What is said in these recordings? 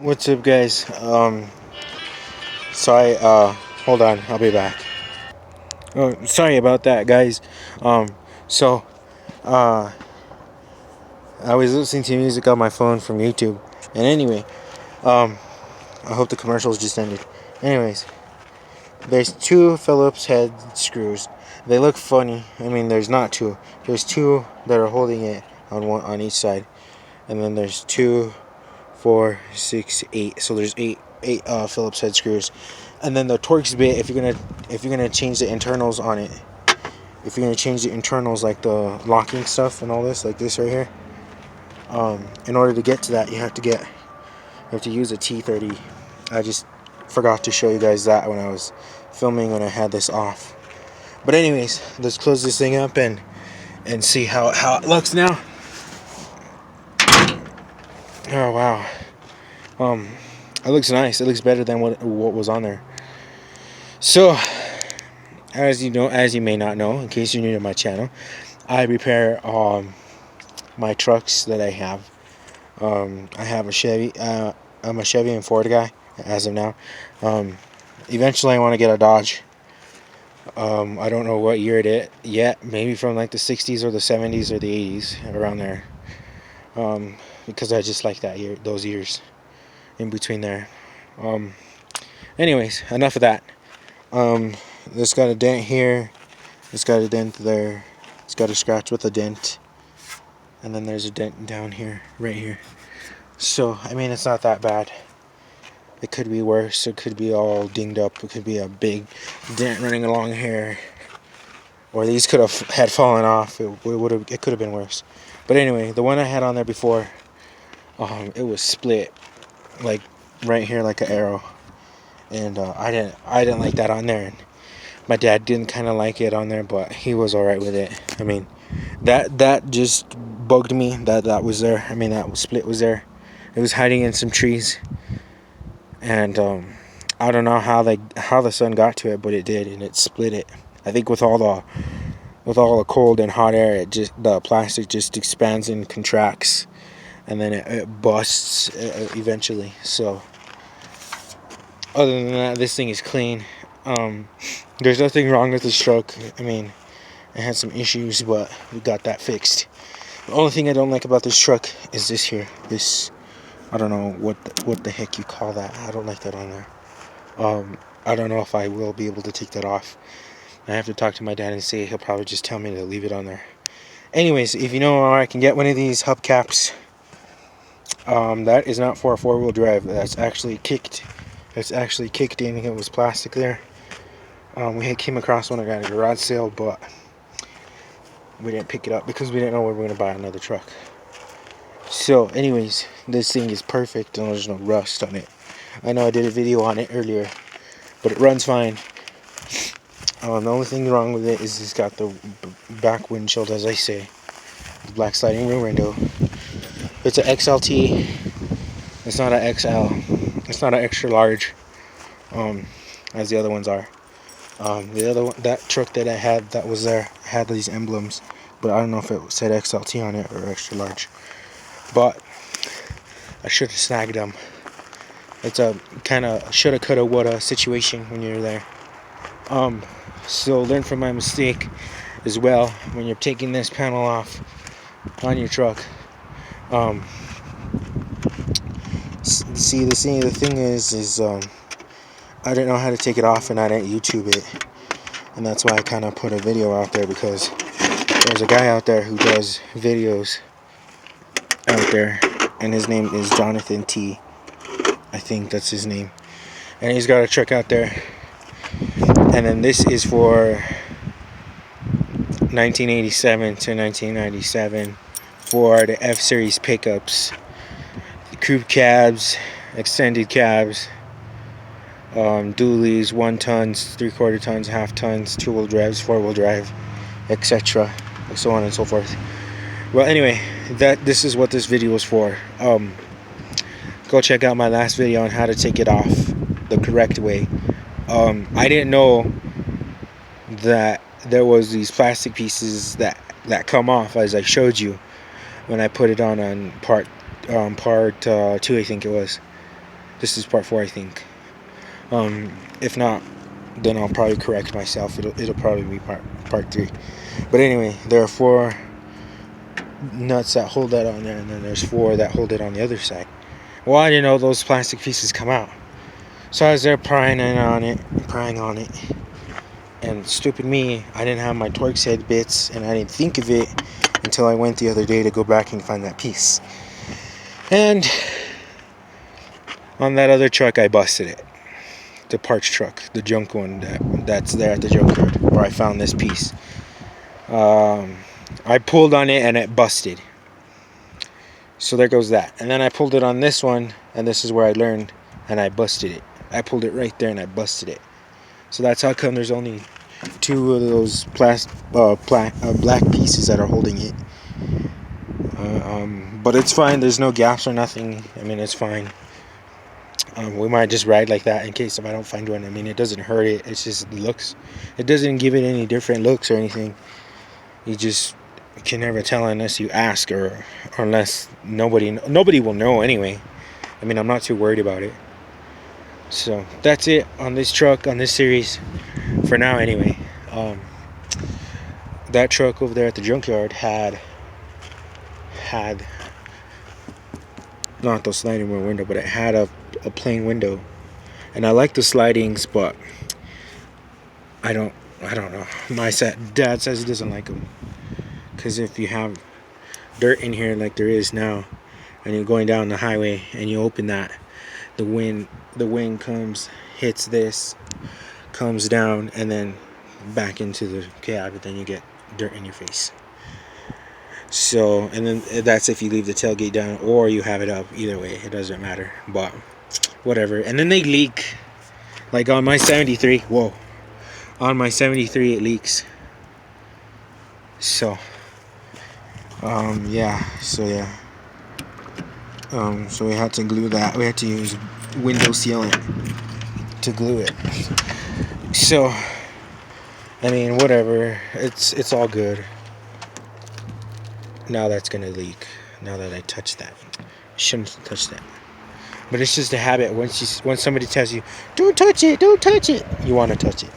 What's up, guys? Sorry. Hold on. I'll be back. Oh, sorry about that, guys. So, uh, I was listening to music on my phone from YouTube, and anyway, um, I hope the commercials just ended. Anyways, there's two Phillips head screws. They look funny. I mean, there's not two. There's two that are holding it on each side, and then there's two, 4, 6, 8. So there's eight Phillips head screws, and then the Torx bit. If you're gonna change the internals on it, if you're gonna change the internals like the locking stuff and all this, like this right here, in order to get to that, you have to use a T30. I just forgot to show you guys that when I was filming when I had this off. But anyways, let's close this thing up and see how it looks now. Oh wow. It looks nice. It looks better than what was on there. So, as you may not know, in case you're new to my channel, I repair my trucks that I have. I have a Chevy. I'm a Chevy and Ford guy as of now. Eventually, I want to get a Dodge. I don't know what year it is yet. Maybe from like the 60s or the 70s or the 80s, around there. Because I just like those years in between there. Anyways, enough of that. It's got a dent here. It's got a dent there. It's got a scratch with a dent. And then there's a dent down here, right here. So, I mean, it's not that bad. It could be worse. It could be all dinged up. It could be a big dent running along here. Or these could have had fallen off. It could have been worse. But anyway, the one I had on there before, it was split, like right here, like an arrow. And I didn't like that on there. And my dad didn't kind of like it on there, but he was all right with it. I mean, that just bugged me that was there. I mean, that split was there. It was hiding in some trees, and I don't know how the sun got to it, but it did, and it split it. I think with all the cold and hot air, the plastic just expands and contracts, and then it busts eventually. So, other than that, this thing is clean. There's nothing wrong with this truck. I mean, it had some issues, but we got that fixed. The only thing I don't like about this truck is this here. This, I don't know what the heck you call that. I don't like that on there. I don't know if I will be able to take that off. I have to talk to my dad and see. He'll probably just tell me to leave it on there. Anyways, if you know where I can get one of these hubcaps, that is not for a four-wheel drive. That's actually kicked. It's actually kicked in. It was plastic there. We came across one at a garage sale, but we didn't pick it up because we didn't know we were going to buy another truck. So, anyways, this thing is perfect and there's no rust on it. I know I did a video on it earlier, but it runs fine. The only thing wrong with it is it's got the back windshield, as I say, the black sliding rear window. It's an XLT. It's not an XL. It's not an extra large, as the other ones are. The other one, that truck that I had that was there, had these emblems, but I don't know if it said XLT on it or extra large. But I should have snagged them. It's a kind of shoulda, coulda, woulda situation when you're there. So learn from my mistake as well when you're taking this panel off on your truck. The thing is I didn't know how to take it off, and I didn't YouTube it, and that's why I kind of put a video out there, because there's a guy out there who does videos out there, and his name is Jonathan T. I think that's his name, and he's got a truck out there, and then this is for 1987 to 1997 for the F-Series pickups, the crew cabs, extended cabs, dualies, 1 tons, 3/4 tons, half tons, 2-wheel drives, 4-wheel drive, etc., so on and so forth. Well, anyway, this is what this video is for. Go check out my last video on how to take it off the correct way. I didn't know that there was these plastic pieces that come off, as I showed you when I put it on part 2, I think it was. This is part 4, I think. If not, then I'll probably correct myself. It'll probably be part 3. But anyway, there are 4 nuts that hold that on there, and then there's 4 that hold it on the other side. Well, I didn't know those plastic pieces come out. So I was there prying on it, and stupid me, I didn't have my Torx head bits, and I didn't think of it until I went the other day to go back and find that piece. And on that other truck, I busted it. The parts truck, the junk one that's there at the junkyard, where I found this piece. I pulled on it and it busted. So there goes that. And then I pulled it on this one, and this is where I learned, and I busted it. I pulled it right there and I busted it. So that's how come there's only 2 of those black pieces that are holding it. But it's fine. There's no gaps or nothing. I mean, it's fine. We might just ride like that in case if I don't find one. I mean, it doesn't hurt it. It's just looks. It doesn't give it any different looks or anything. You can never tell unless you ask, or unless nobody will know anyway. I mean, I'm not too worried about it. So that's it on this truck, on this series, for now anyway. That truck over there at the junkyard had not the sliding window, but it had a plain window. And I like the slidings, but I don't know. My dad says he doesn't like them, because if you have dirt in here like there is now, and you're going down the highway and you open that, the wind comes, hits this, comes down, and then back into the cab, and then you get dirt in your face. So, and then that's if you leave the tailgate down or you have it up. Either way, it doesn't matter, but whatever. And then they leak, like on my 73. On my 73 it leaks. So yeah, so we had to glue that. We had to use window sealant to glue it. So I mean, whatever, it's all good. Now that's gonna leak. Now that I touched that, shouldn't touch that. But it's just a habit. Once somebody tells you, don't touch it, you want to touch it.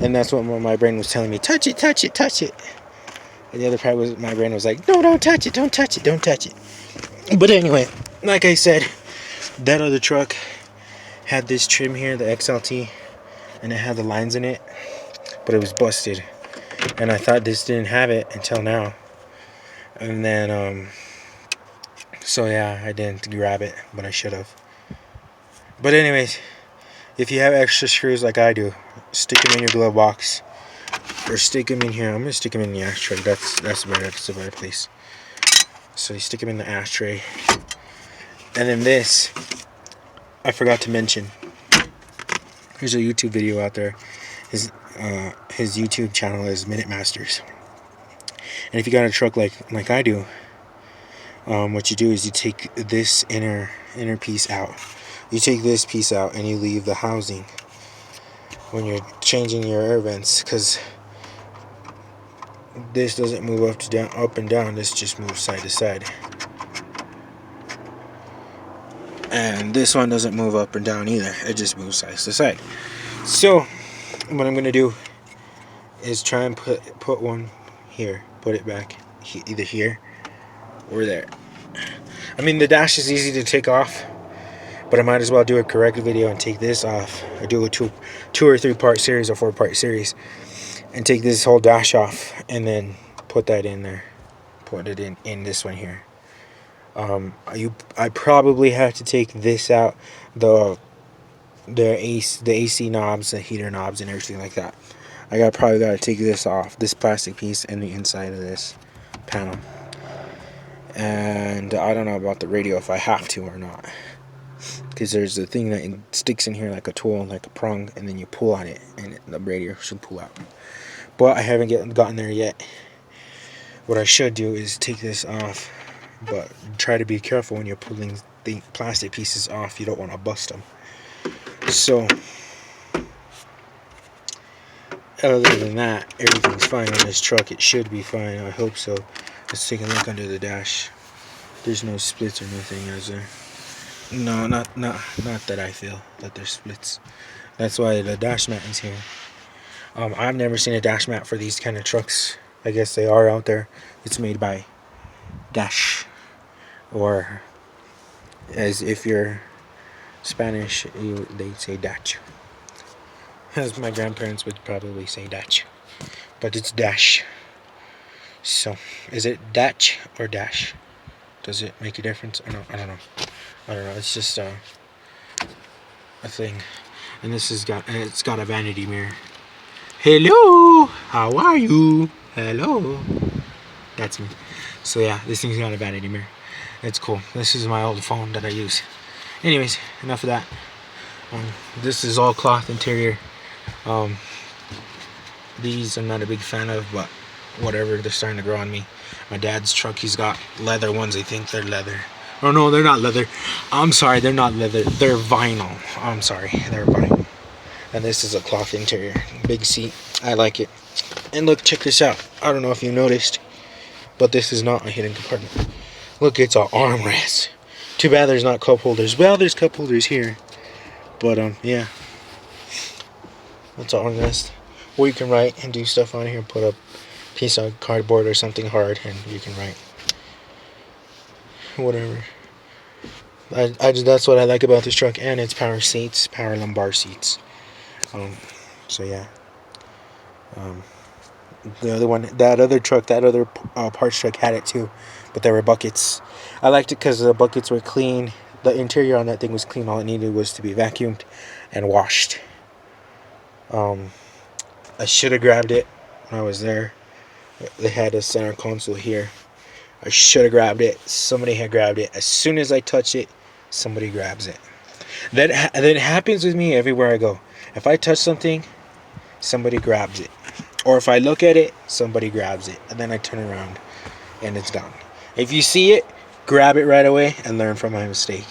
And that's what my brain was telling me. Touch it. And the other part was, my brain was like, no, don't touch it. But anyway, like I said, that other truck had this trim here, the XLT, and it had the lines in it, but it was busted. And I thought this didn't have it until now. And then, so yeah, I didn't grab it, but I should have. But anyways, if you have extra screws like I do, stick them in your glove box, or stick them in here. I'm gonna stick them in the ashtray. That's better. That's a better place. So you stick them in the ashtray. And then this, I forgot to mention. There's a YouTube video out there. His YouTube channel is Minute Masters. And if you got a truck like I do, what you do is you take this inner piece out. You take this piece out and you leave the housing when you're changing your air vents, because this doesn't move up and down. This just moves side to side. And this one doesn't move up and down either. It just moves side to side. So what I'm gonna do is try and put one here. Put it back either here or there. I mean, the dash is easy to take off, but I might as well do a correct video and take this off. I do a two or 3 part series or 4 part series, and take this whole dash off, and then put that in there. Put it in this one here. I probably have to take this out, the AC knobs, the heater knobs, and everything like that. Probably gotta take this off, this plastic piece, and the inside of this panel. And I don't know about the radio, if I have to or not, because there's a thing that sticks in here like a tool, like a prong, and then you pull on it and the radio should pull out. But I haven't gotten there yet. What I should do is take this off, but try to be careful when you're pulling the plastic pieces off. You don't want to bust them. So other than that, everything's fine on this truck. It should be fine. I hope so. Let's take a look under the dash. There's no splits or nothing, is there? No, not that I feel that there's splits. That's why the dash mat is here. I've never seen a dash mat for these kind of trucks. I guess they are out there. It's made by Dash, or as if you're Spanish, they say Dach. As my grandparents would probably say Dach, but it's Dash. So, is it Dach or Dash? Does it make a difference? I don't know. It's just a thing. And it's got a vanity mirror. Hello, how are you? Hello, that's me. So yeah, this thing's got a vanity mirror. It's cool. This is my old phone that I use. Anyways, enough of that. This is all cloth interior. These I'm not a big fan of, but whatever, they're starting to grow on me. My dad's truck, he's got leather ones. I think they're leather. Oh no, they're not leather. I'm sorry, they're not leather. They're vinyl. I'm sorry, they're vinyl. And this is a cloth interior. Big seat. I like it. And look, check this out. I don't know if you noticed, but this is not a hidden compartment. Look, it's an armrest. Too bad there's not cup holders. Well, there's cup holders here. But, yeah. It's an armrest. Or you can write and do stuff on here. Put a piece of cardboard or something hard and you can write. Whatever. That's what I like about this truck. And it's power seats. Power lumbar seats. So, yeah. The other one, that other parts truck had it too, but there were buckets. I liked it because the buckets were clean. The interior on that thing was clean. All it needed was to be vacuumed and washed. I should have grabbed it when I was there. They had a center console here. I should have grabbed it. Somebody had grabbed it. As soon as I touch it, somebody grabs it. That happens with me everywhere I go. If I touch something, somebody grabs it. Or if I look at it, somebody grabs it. And then I turn around and it's gone. If you see it, grab it right away and learn from my mistake.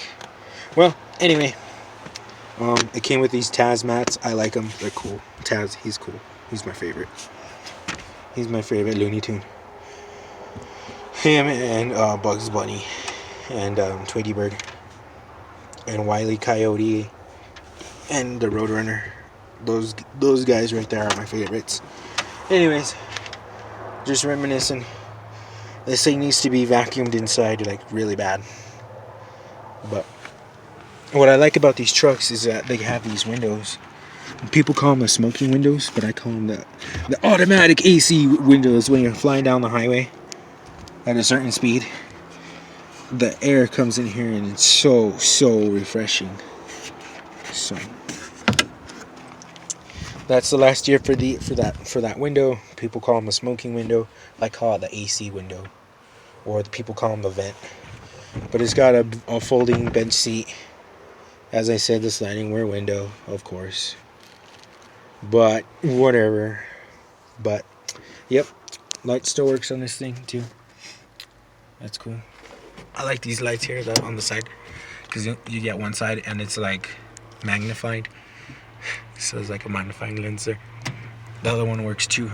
Well, anyway. It came with these Taz mats. I like them. They're cool. Taz, he's cool. He's my favorite. He's my favorite Looney Tune. Him and Bugs Bunny. And Tweety Bird. And Wile E. Coyote. And the Roadrunner. Those guys right there are my favorites. Anyways, just reminiscing. This thing needs to be vacuumed inside, like, really bad. But what I like about these trucks is that they have these windows. People call them the smoking windows, but I call them the automatic AC windows. When you're flying down the highway at a certain speed, the air comes in here and it's so refreshing. So that's the last year for that window. People call them a smoking window. I call it the AC window, or the people call them the vent. But it's got a folding bench seat. As I said, the sliding rear window, of course. But whatever. But yep, light still works on this thing too. That's cool. I like these lights here on the side, because you get one side and it's like magnified. So it's like a magnifying lens there. The other one works too.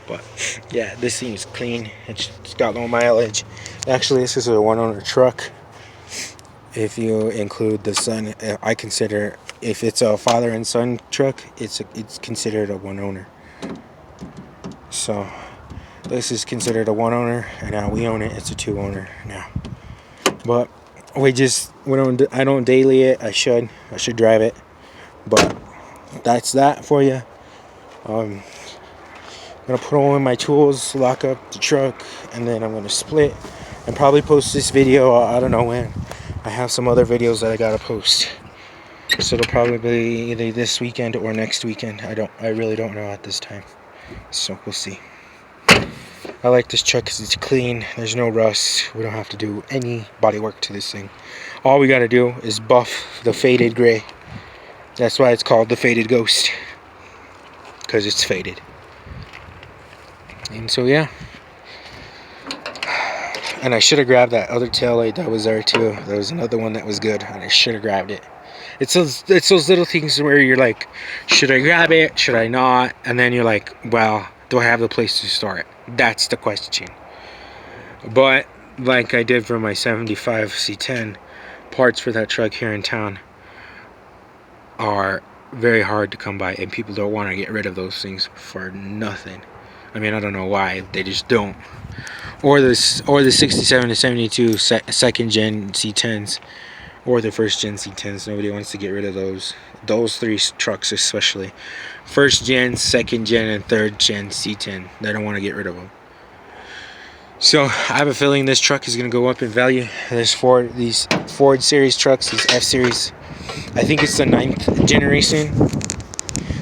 But yeah, this thing is clean. It's got low mileage. Actually, this is a one-owner truck. If you include the son, I consider, if it's a father and son truck, it's considered a one-owner. So this is considered a one-owner, and now we own it. It's a two-owner now. But I don't daily it. I should drive it. But that's that for you. I'm gonna put away my tools, lock up the truck, and then I'm gonna split and probably post this video. I don't know when. I have some other videos that I gotta post, so it'll probably be either this weekend or next weekend. I really don't know at this time, so we'll see. I like this truck because it's clean. There's no rust. We don't have to do any body work to this thing. All we gotta do is buff the faded gray. That's why it's called the Faded Ghost, because it's faded. And so yeah. And I should have grabbed that other taillight that was there too. There was another one that was good, and I should have grabbed it. It's those little things where you're like, should I grab it? Should I not? And then you're like, well, do I have the place to store it? That's the question. But like I did for my 75 C10, parts for that truck here in town are very hard to come by, and people don't want to get rid of those things for nothing. I mean, I don't know why, they just don't. Or the 67 to 72 second gen C10s, or the first gen C10s. Nobody wants to get rid of those three trucks, especially first gen, second gen, and third gen C10. They don't want to get rid of them. So I have a feeling this truck is going to go up in value. These Ford series trucks, these F series, I think it's the 9th generation.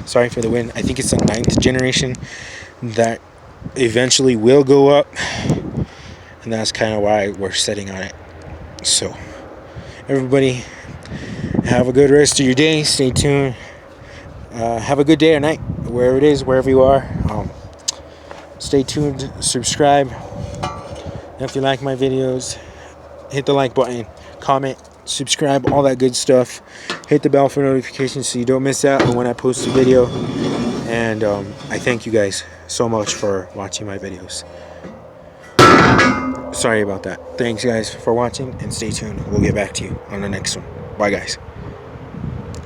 Sorry for the wind. I think it's the 9th generation that eventually will go up, and that's kind of why we're sitting on it. So everybody, have a good rest of your day. Stay tuned. Have a good day or night, wherever it is, wherever you are. Stay tuned. Subscribe if you like my videos. Hit the like button, comment, subscribe, all that good stuff. Hit the bell for notifications so you don't miss out on when I post a video. And I thank you guys so much for watching my videos. Sorry about that. Thanks guys for watching, and stay tuned. We'll get back to you on the next one. Bye guys.